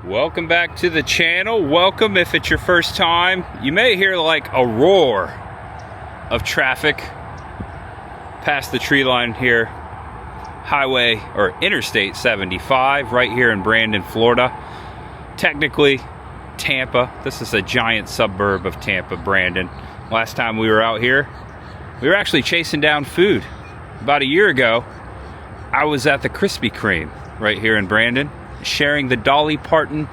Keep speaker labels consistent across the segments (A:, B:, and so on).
A: Welcome back to the channel. Welcome if it's your first time. You may hear like a roar of traffic past the tree line here. Highway or Interstate 75 right here in Brandon, Florida. Technically Tampa. This is a giant suburb of Tampa, Brandon. Last time we were out here, we were actually chasing down food. About a year ago, I was at the Krispy Kreme right here in Brandon, sharing the Dolly Parton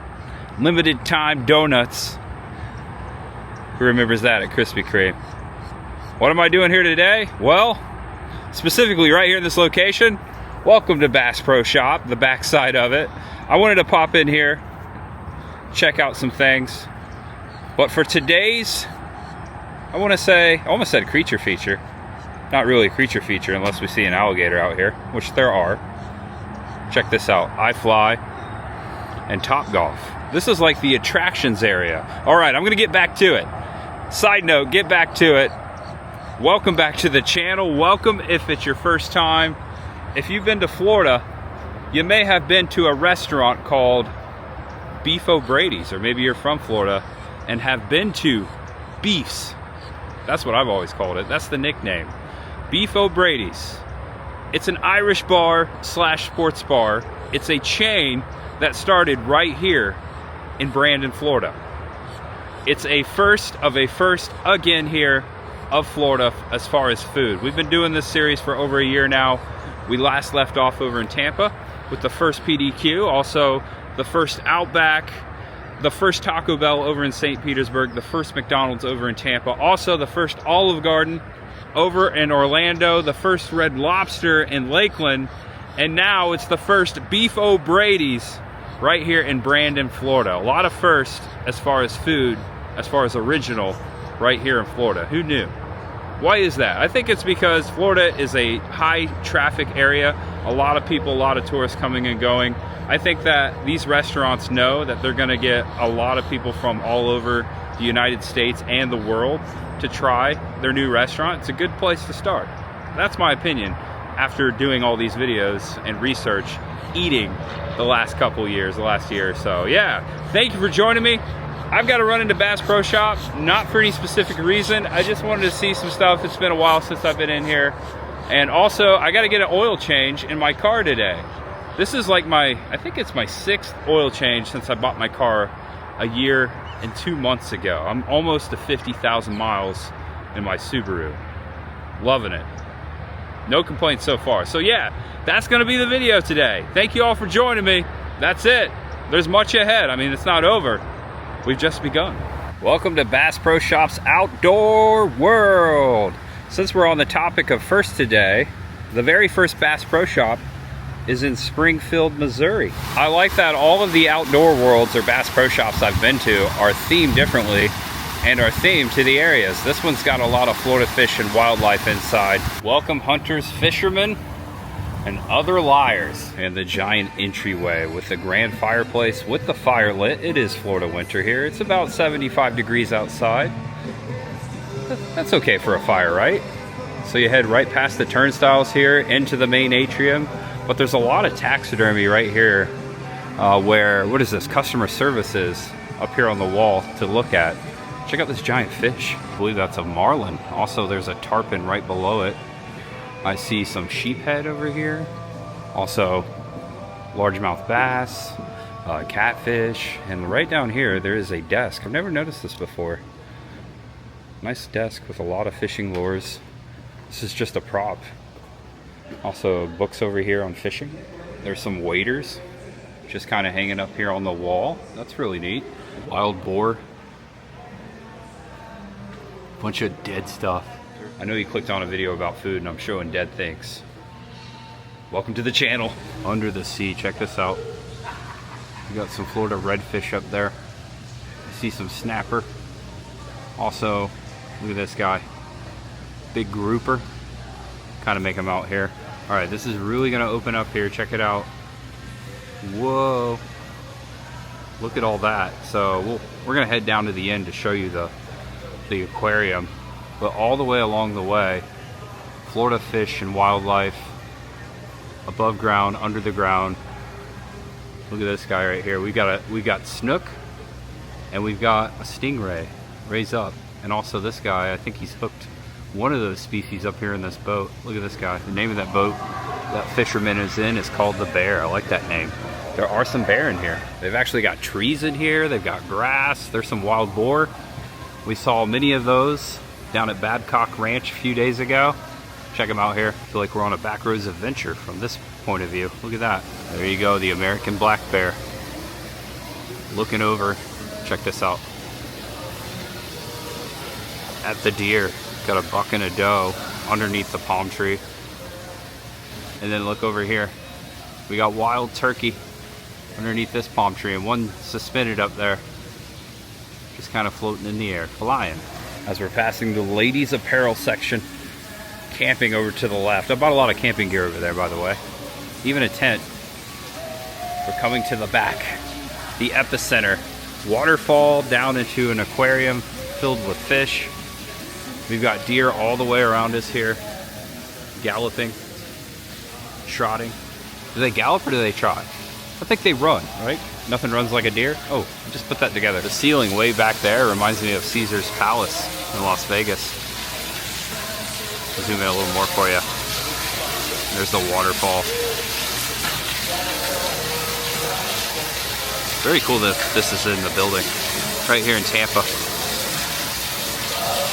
A: limited time donuts. Who remembers that at Krispy Kreme? What am I doing here today? Well, specifically right here in this location, welcome to Bass Pro Shop, the backside of it. I wanted to pop in here, check out some things. But for today's, I almost said creature feature. Not really a creature feature unless we see an alligator out here, which there are. Check this out, iFly and Topgolf. This is like the attractions area. All right, I'm gonna get back to it. Side note, get back to it. Welcome back to the channel. Welcome if it's your first time. If you've been to Florida, you may have been to a restaurant called Beef O'Brady's, or maybe you're from Florida and have been to Beef's. That's what I've always called it. That's the nickname. Beef O'Brady's. It's an Irish bar slash sports bar. It's a chain that started right here in Brandon, Florida. It's a first of a first again here of Florida as far as food. We've been doing this series for over a year now. We last left off over in Tampa with the first PDQ, also the first Outback, the first Taco Bell over in St. Petersburg, the first McDonald's over in Tampa, also the first Olive Garden over in Orlando, the first Red Lobster in Lakeland, and now it's the first Beef O'Brady's right here in Brandon, Florida. A lot of firsts as far as food, as far as original, right here in Florida. Who knew? Why is that? I think it's because Florida is a high traffic area. A lot of people, a lot of tourists coming and going. I think that these restaurants know that they're gonna get a lot of people from all over the United States and the world to try their new restaurant. It's a good place to start. That's my opinion after doing all these videos and research, eating the last couple years, the last year or so. Yeah, thank you for joining me. I've got to run into Bass Pro Shop, not for any specific reason. I just wanted to see some stuff. It's been a while since I've been in here. And also, I got to get an oil change in my car today. This is like I think it's my 6th oil change since I bought my car a year and 2 months ago. I'm almost to 50,000 miles in my Subaru. Loving it. No complaints so far. So yeah, that's gonna be the video today. Thank you all for joining me. That's it. There's much ahead. I mean, it's not over. We've just begun. Welcome to Bass Pro Shop's outdoor world. Since we're on the topic of first today, the very first Bass Pro Shop is in Springfield, Missouri. I like that all of the outdoor worlds or Bass Pro Shops I've been to are themed differently and are themed to the areas. This one's got a lot of Florida fish and wildlife inside. Welcome hunters, fishermen, and other liars. And the giant entryway with the grand fireplace with the fire lit. It is Florida winter here. It's about 75 degrees outside. That's okay for a fire, right? So you head right past the turnstiles here into the main atrium. But there's a lot of taxidermy right here where, what is this, customer service is up here on the wall to look at. Check out this giant fish. I believe that's a marlin. Also, there's a tarpon right below it. I see some sheephead over here. Also, largemouth bass, catfish, and right down here there is a desk. I've never noticed this before. Nice desk with a lot of fishing lures. This is just a prop. Also, books over here on fishing. There's some waders just kind of hanging up here on the wall. That's really neat. Wild boar. Bunch of dead stuff. I know you clicked on a video about food and I'm showing dead things. Welcome to the channel. Under the sea, check this out. We got some Florida redfish up there. I see some snapper. Also, look at this guy. Big grouper. Kind of make them out here. All right, this is really gonna open up here. Check it out. Whoa. Look at all that. So we're gonna head down to the end to show you the aquarium. But all the way along the way, Florida fish and wildlife, above ground, under the ground. Look at this guy right here. We got snook, and we've got a stingray raised up, and also this guy. I think he's hooked one of those species up here in this boat. Look at this guy. The name of that boat that fisherman is in is called the Bear. I like that name. There are some bear in here. They've actually got trees in here. They've got grass. There's some wild boar. We saw many of those down at Babcock Ranch a few days ago. Check them out here. I feel like we're on a backroads adventure from this point of view. Look at that. There you go, the American black bear. Looking over, check this out. At the deer. Got a buck and a doe underneath the palm tree. And then look over here. We got wild turkey underneath this palm tree, and one suspended up there. Just kind of floating in the air, flying. As we're passing the ladies apparel section, camping over to the left. I bought a lot of camping gear over there, by the way. Even a tent. We're coming to the back. The epicenter. Waterfall down into an aquarium filled with fish. We've got deer all the way around us here. Galloping. Trotting. Do they gallop or do they trot? I think they run, right? Nothing runs like a deer. Oh, just put that together. The ceiling way back there reminds me of Caesar's Palace in Las Vegas. I'll zoom in a little more for you. There's the waterfall. Very cool that this is in the building. Right here in Tampa.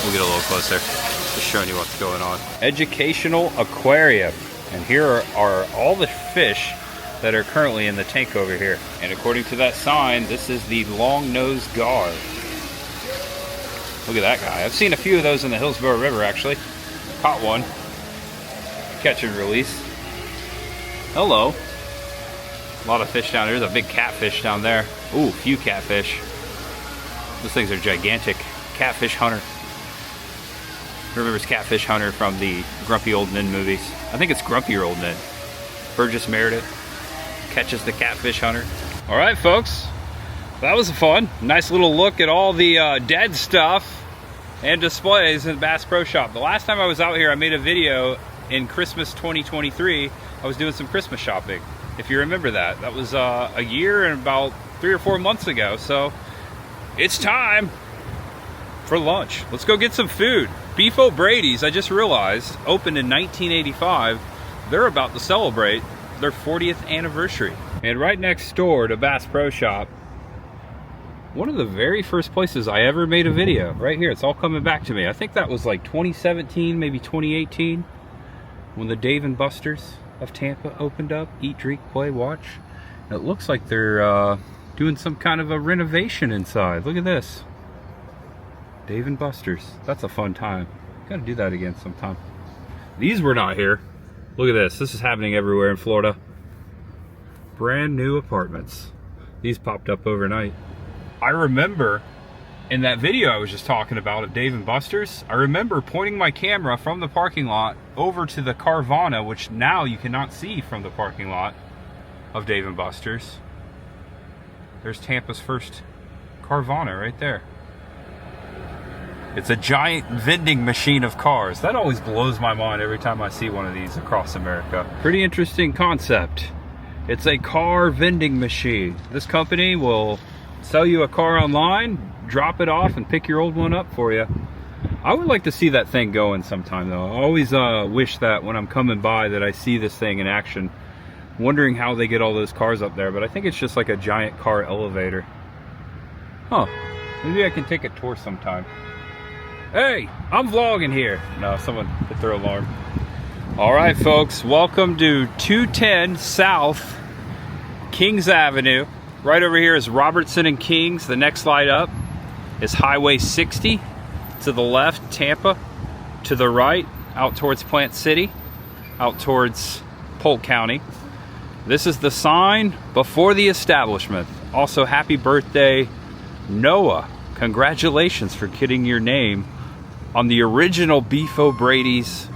A: We'll get a little closer. Just showing you what's going on. Educational aquarium. And here are all the fish that are currently in the tank over here. And according to that sign, this is the long-nosed gar. Look at that guy. I've seen a few of those in the Hillsborough River, actually. Caught one. Catch and release. Hello. A lot of fish down there. There's a big catfish down there. Ooh, few catfish. Those things are gigantic. Catfish hunter. Who remembers Catfish Hunter from the Grumpy Old Men movies? I think it's Grumpier Old Men. Burgess Meredith catches the catfish hunter. All right, folks. That was fun. Nice little look at all the dead stuff and displays in Bass Pro Shop. The last time I was out here, I made a video in Christmas 2023. I was doing some Christmas shopping. If you remember that. That was a year and about 3 or 4 months ago. So it's time for lunch. Let's go get some food. Beef O'Brady's, I just realized, opened in 1985. They're about to celebrate their 40th anniversary. And right next door to Bass Pro Shop, one of the very first places I ever made a video, right here. It's all coming back to me. I think that was like 2017, maybe 2018, when the Dave & Buster's of Tampa opened up. Eat, drink, play, watch. And it looks like they're doing some kind of a renovation inside. Look at this. Dave & Buster's. That's a fun time. Gotta do that again sometime. These were not here. Look at this. This is happening everywhere in Florida. Brand new apartments. These popped up overnight. I remember in that video I was just talking about at Dave & Buster's, I remember pointing my camera from the parking lot over to the Carvana, which now you cannot see from the parking lot of Dave & Buster's. There's Tampa's first Carvana right there. It's a giant vending machine of cars. That always blows my mind every time I see one of these across America. Pretty interesting concept. It's a car vending machine. This company will sell you a car online, drop it off, and pick your old one up for you. I would like to see that thing going sometime, though. I always wish that when I'm coming by that I see this thing in action. Wondering how they get all those cars up there, but I think it's just like a giant car elevator. Huh. Maybe I can take a tour sometime. Hey, I'm vlogging here. No, someone hit their alarm. All right, folks, welcome to 210 South Kings Avenue. Right over here is Robertson and Kings. The next light up is Highway 60. To the left, Tampa. To the right, out towards Plant City, out towards Polk County. This is the sign before the establishment. Also, happy birthday, Noah. Congratulations for getting your name on the original Beef O'Brady's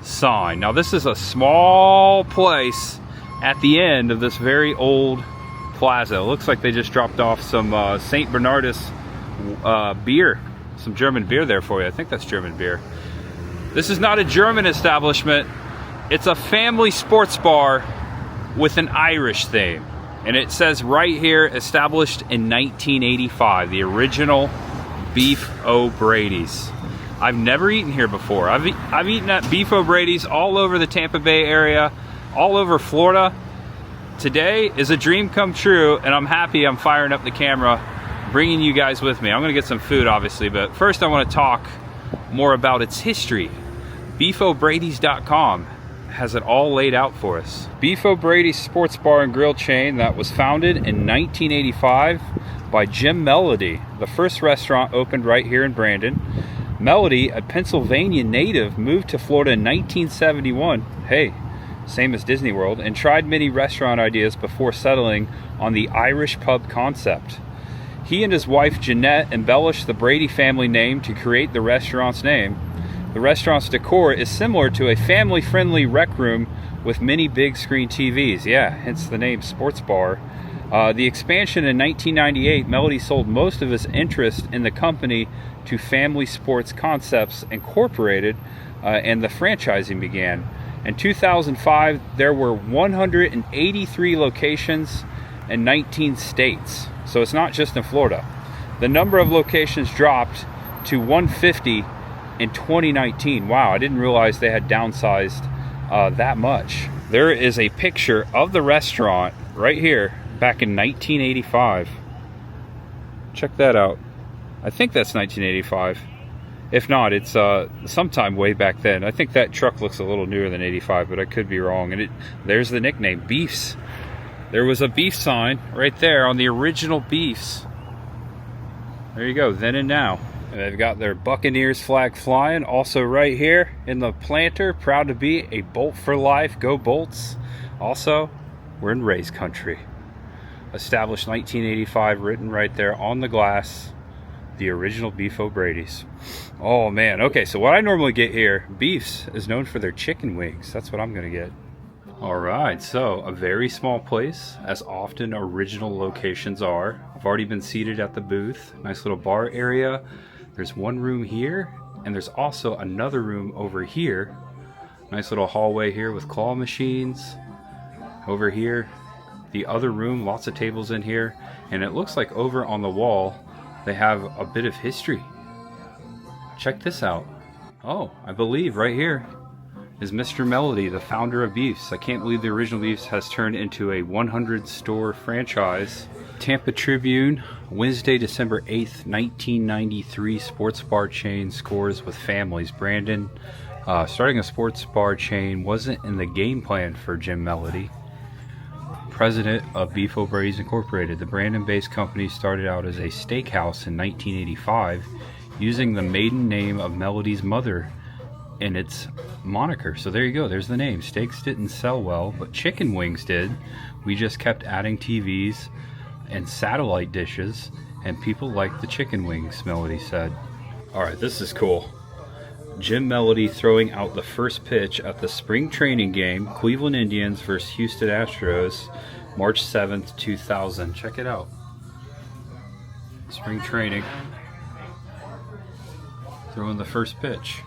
A: sign. Now, this is a small place at the end of this very old plaza. It looks like they just dropped off some St. Bernardus beer, some German beer there for you. I think that's German beer. This is not a German establishment. It's a family sports bar with an Irish theme. And it says right here, established in 1985, the original Beef O'Brady's. I've never eaten here before. I've eaten at Beef O'Brady's all over the Tampa Bay area, all over Florida. Today is a dream come true, and I'm happy I'm firing up the camera, bringing you guys with me. I'm gonna get some food, obviously, but first I wanna talk more about its history. BeefO'Brady's.com has it all laid out for us. Beef O'Brady's sports bar and grill chain that was founded in 1985 by Jim Melody. The first restaurant opened right here in Brandon. Melody, a Pennsylvania native, moved to Florida in 1971. Hey, same as Disney World, and tried many restaurant ideas before settling on the Irish pub concept. He and his wife Jeanette embellished the Brady family name to create the restaurant's name. The restaurant's decor is similar to a family-friendly rec room with many big screen TVs. Yeah, hence the name Sports Bar. The expansion in 1998, Melody sold most of his interest in the company to Family Sports Concepts Incorporated, and the franchising began. In 2005, there were 183 locations in 19 states. So it's not just in Florida. The number of locations dropped to 150 in 2019. Wow, I didn't realize they had downsized that much. There is a picture of the restaurant right here back in 1985. Check that out. I think that's 1985. If not, it's sometime way back then. I think that truck looks a little newer than 85, but I could be wrong. And there's the nickname, Beefs. There was a beef sign right there on the original Beefs. There you go, then and now. And they've got their Buccaneers flag flying. Also right here in the planter, proud to be a Bolt for life. Go Bolts. Also, we're in Ray's country. Established 1985, written right there on the glass. The original Beef O'Brady's. Oh man, okay, so what I normally get here, Beefs is known for their chicken wings. That's what I'm gonna get. All right, so a very small place, as often original locations are. I've already been seated at the booth. Nice little bar area. There's one room here, and there's also another room over here. Nice little hallway here with claw machines. Over here, the other room, lots of tables in here. And it looks like over on the wall, they have a bit of history. Check this out. Oh, I believe right here is Mr. Melody, the founder of Beefs. I can't believe the original Beefs has turned into a 100-store franchise. Tampa Tribune, Wednesday, December 8th, 1993, sports bar chain scores with families. Brandon, starting a sports bar chain wasn't in the game plan for Jim Melody, president of Beef O'Brady's Incorporated. The Brandon-based company started out as a steakhouse in 1985, using the maiden name of Melody's mother in its moniker. So there you go, there's the name. Steaks didn't sell well, but chicken wings did. We just kept adding TVs and satellite dishes, and people liked the chicken wings, Melody said. All right, this is cool. Jim Melody throwing out the first pitch at the spring training game, Cleveland Indians versus Houston Astros, March 7th, 2000. Check it out. Spring training. Throwing the first pitch.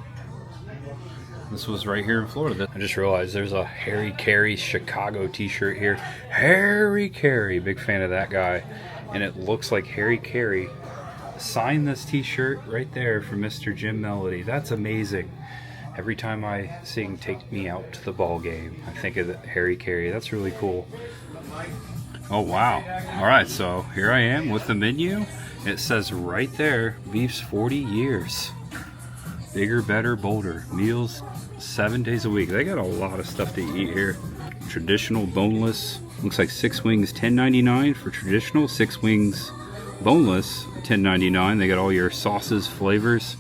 A: This was right here in Florida. I just realized there's a Harry Carey Chicago t-shirt here. Harry Carey, big fan of that guy. And it looks like Harry Carey signed this t-shirt right there for Mr. Jim Melody. That's amazing. Every time I sing Take Me Out to the Ball Game, I think of Harry Carey. That's really cool. Oh wow. Alright, so here I am with the menu. It says right there, Beef's 40 years. Bigger, better, bolder. Meals 7 days a week. They got a lot of stuff to eat here. Traditional boneless. Looks like 6 wings $10.99 for traditional. 6 wings boneless $10.99. They got all your sauces, flavors.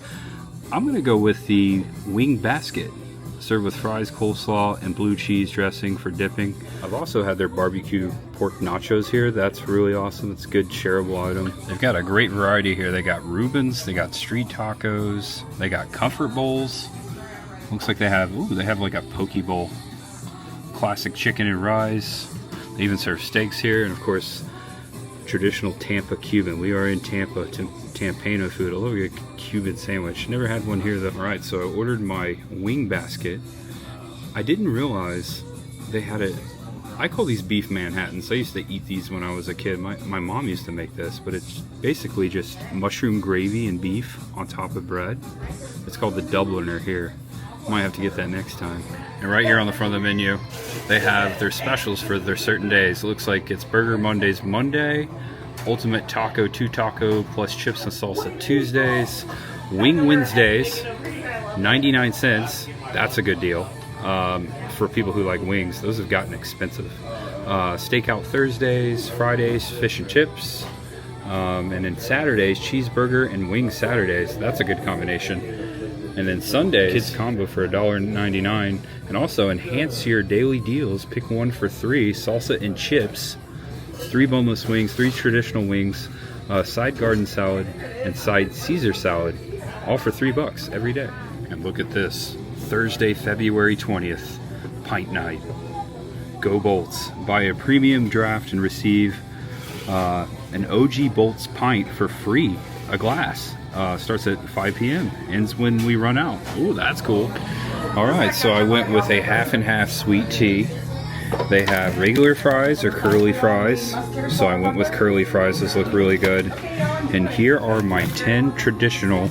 A: I'm gonna go with the wing basket. Served with fries, coleslaw, and blue cheese dressing for dipping. I've also had their barbecue pork nachos here. That's really awesome. It's a good shareable item. They've got a great variety here. They got Reubens, they got street tacos, they got comfort bowls. Looks like they have like a poke bowl. Classic chicken and rice. They even serve steaks here, and of course, traditional Tampa Cuban. We are in Tampa, Tampano food. I love a Cuban sandwich. Never had one here though. Alright, so I ordered my wing basket. I didn't realize they had it I call these beef Manhattans. I used to eat these when I was a kid. My mom used to make this, but it's basically just mushroom gravy and beef on top of bread. It's called the Dubliner here. Might have to get that next time. And right here on the front of the menu, they have their specials for their certain days. It looks like it's Burger Mondays Monday, Ultimate Taco 2 Taco plus chips and salsa Tuesdays, Wing Wednesdays, 99 cents. That's a good deal. For people who like wings, those have gotten expensive. Stakeout Thursdays, Fridays, fish and chips, and then Saturdays, cheeseburger and wing Saturdays. That's a good combination. And then Sundays, kids combo for $1.99, and also enhance your daily deals. Pick one for $3, salsa and chips, 3 boneless wings, 3 traditional wings, side garden salad, and side Caesar salad, all for $3 every day. And look at this, Thursday, February 20th. Pint night. Go Bolts. Buy a premium draft and receive an OG Bolts pint for free. A glass. Starts at 5 p.m. Ends when we run out. Ooh, that's cool. Alright, so I went with a half and half sweet tea. They have regular fries or curly fries. So I went with curly fries. Those look really good. And here are my 10 traditional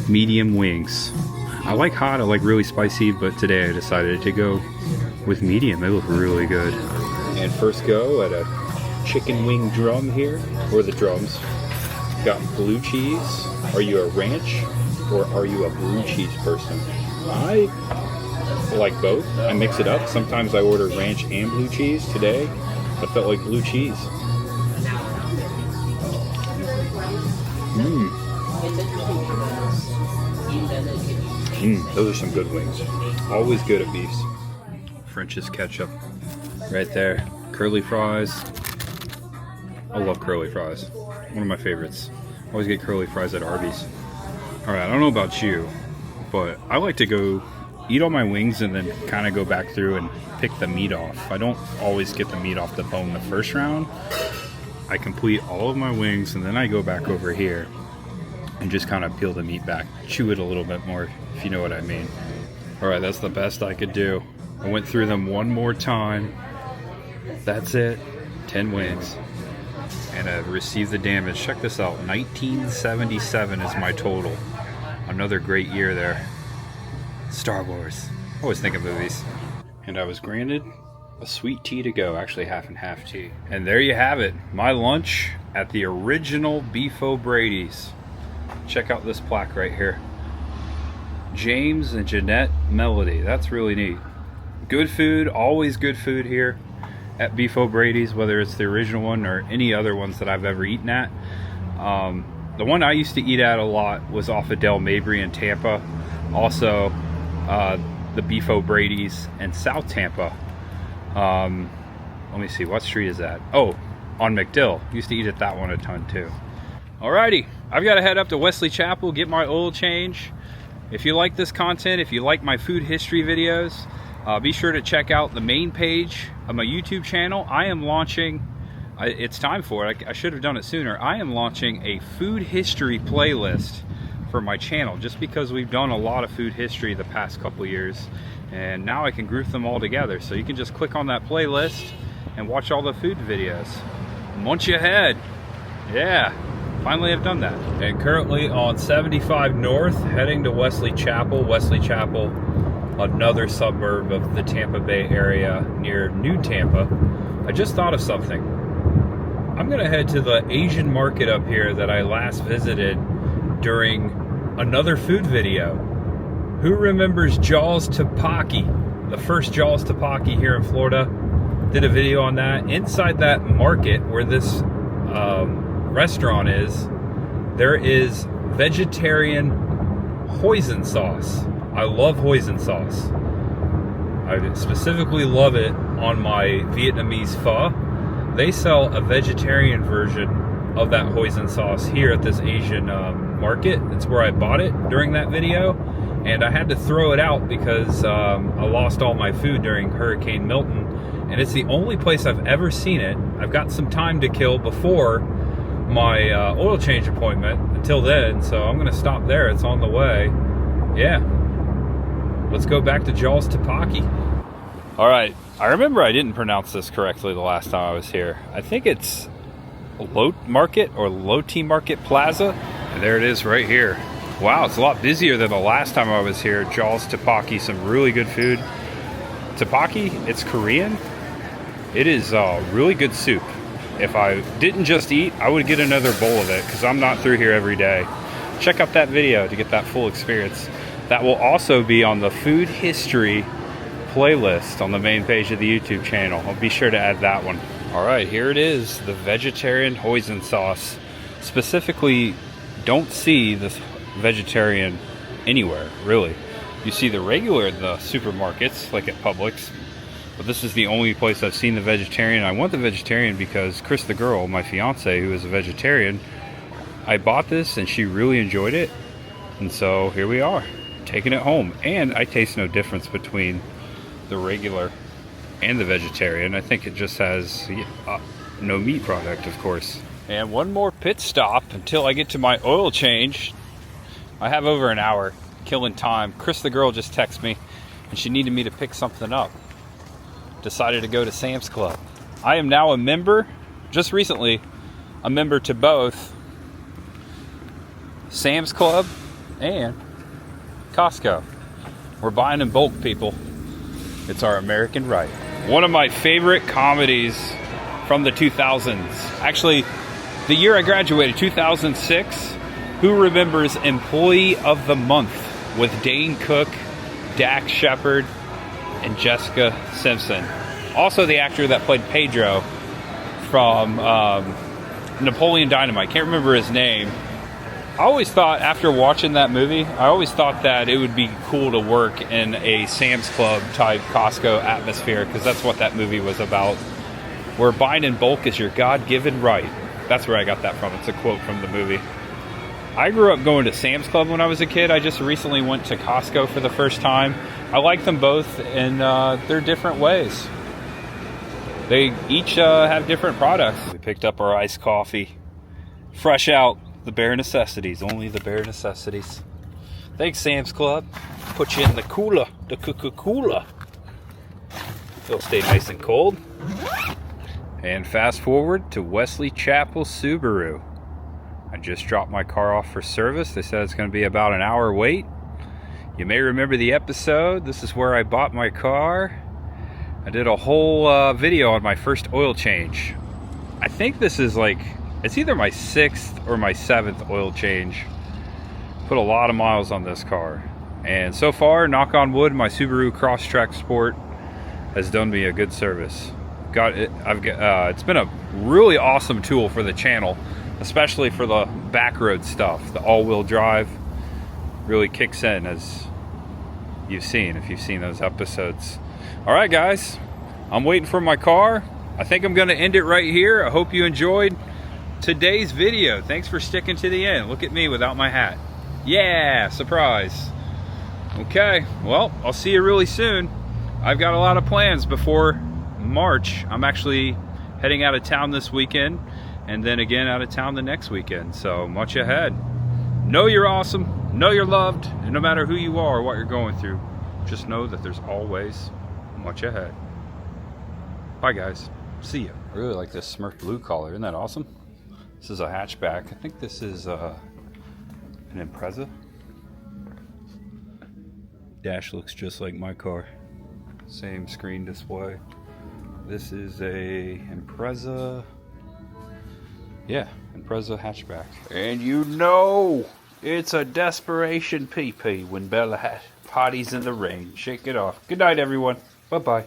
A: medium wings. I like hot, I like really spicy, but today I decided to go with medium. They look really good. And first go at a chicken wing drum here, or the drums. Got blue cheese. Are you a ranch or are you a blue cheese person? I like both. I mix it up. Sometimes I order ranch and blue cheese. Today, I felt like blue cheese. Those are some good wings. Always good at beefs. French's ketchup right there. Curly fries. I love curly fries. One of my favorites. Always get curly fries at Arby's. Alright, I don't know about you, but I like to go eat all my wings and then kind of go back through and pick the meat off. I don't always get the meat off the bone the first round. I complete all of my wings and then I go back over here and just kind of peel the meat back, chew it a little bit more, if you know what I mean. Alright, that's the best I could do. I went through them one more time. That's it. 10 wings. And I received the damage. Check this out. 1977 is my total. Another great year there. Star Wars. Always think of movies. And I was granted a sweet tea to go. Actually, half and half tea. And there you have it. My lunch at the original Beefo Brady's. Check out this plaque right here. James and Jeanette Melody. That's really neat. Good food. Always good food here at Beefo Brady's, whether it's the original one or any other ones that I've ever eaten at. The one I used to eat at a lot was off of Del Mabry in Tampa. Also, the Beefo Brady's in South Tampa. Let me see, what street is that? Oh, on McDill. Used to eat at that one a ton too. Alrighty, I've got to head up to Wesley Chapel, get my oil change. If you like this content, if you like my food history videos, be sure to check out the main page of my YouTube channel. I am launching, it's time for it, I should have done it sooner. I am launching a food history playlist for my channel, just because we've done a lot of food history the past couple years, and now I can group them all together. So you can just click on that playlist and watch all the food videos. Munch ahead. Yeah, finally I've done that. And currently on 75 North, heading to Wesley Chapel. Wesley Chapel, another suburb of the Tampa Bay area near New Tampa. I just thought of something. I'm gonna head to the Asian market up here that I last visited during another food video. Who remembers Jaws Topaki? The first Jaws Topaki here in Florida. Did a video on that. Inside that market where this restaurant is, there is vegetarian hoisin sauce. I love hoisin sauce. I specifically love it on my Vietnamese pho. They sell a vegetarian version of that hoisin sauce here at this Asian market. It's where I bought it during that video, and I had to throw it out because I lost all my food during Hurricane Milton, and it's the only place I've ever seen it. I've got some time to kill before my oil change appointment until then, so I'm gonna stop there. It's on the way. Yeah, let's go back to Jaws Topaki. All right, I remember I didn't pronounce this correctly the last time I was here. I think it's Lote Market or Lote Market Plaza. And there it is right here. Wow, it's a lot busier than the last time I was here. Jaws Teppanyaki, some really good food. Teppanyaki, it's Korean. It is really good soup. If I didn't just eat, I would get another bowl of it because I'm not through here every day. Check out that video to get that full experience. That will also be on the food history playlist on the main page of the YouTube channel. I'll be sure to add that one. All right, here it is, the vegetarian hoisin sauce. Specifically, don't see this vegetarian anywhere, really. You see the regular in the supermarkets, like at Publix, but this is the only place I've seen the vegetarian. I want the vegetarian because Chris, the girl, my fiance, who is a vegetarian, I bought this and she really enjoyed it. And so here we are, taking it home. And I taste no difference between the regular and the vegetarian. I think it just has no meat product, of course. And one more pit stop until I get to my oil change. I have over an hour, killing time. Chris, the girl, just texted me and she needed me to pick something up. Decided to go to Sam's Club. I am now a member, just recently, a member to both Sam's Club and Costco. We're buying in bulk, people. It's our American right. One of my favorite comedies from the 2000s. Actually, the year I graduated, 2006. Who remembers Employee of the Month with Dane Cook, Dax Shepard, and Jessica Simpson. Also the actor that played Pedro from Napoleon Dynamite. Can't remember his name. I always thought, after watching that movie, I always thought that it would be cool to work in a Sam's Club type Costco atmosphere, because that's what that movie was about. Where buying in bulk is your God-given right. That's where I got that from. It's a quote from the movie. I grew up going to Sam's Club when I was a kid. I just recently went to Costco for the first time. I like them both in their different ways. They each have different products. We picked up our iced coffee. Fresh out, the bare necessities, only the bare necessities. Thanks, Sam's Club. Put you in the cooler, the cooler. It'll stay nice and cold. And fast forward to Wesley Chapel Subaru. I just dropped my car off for service. They said it's going to be about an hour wait. You may remember the episode. This is where I bought my car. I did a whole video on my first oil change. I think this is like, it's either my 6th or my 7th oil change. Put a lot of miles on this car. And so far, knock on wood, my Subaru Crosstrek Sport has done me a good service. It's been a really awesome tool for the channel, especially for the back road stuff. The all-wheel drive really kicks in, as you've seen, if you've seen those episodes. All right, guys, I'm waiting for my car. I think I'm going to end it right here. I hope you enjoyed today's video. Thanks for sticking to the end. Look at me without my hat. Yeah, surprise. Okay, well, I'll see you really soon. I've got a lot of plans before March. I'm actually heading out of town this weekend, and then again out of town the next weekend. So much ahead. Know you're awesome, know you're loved, and no matter who you are or what you're going through, just know that there's always much ahead. Bye, guys. See ya. I really like this Smurf blue color. Isn't that awesome? This is a hatchback. I think this is an Impreza. Dash looks just like my car. Same screen display. This is a Impreza. Yeah, Impreza hatchback. And you know it's a desperation PP when Bella parties in the rain. Shake it off. Good night, everyone. Bye-bye.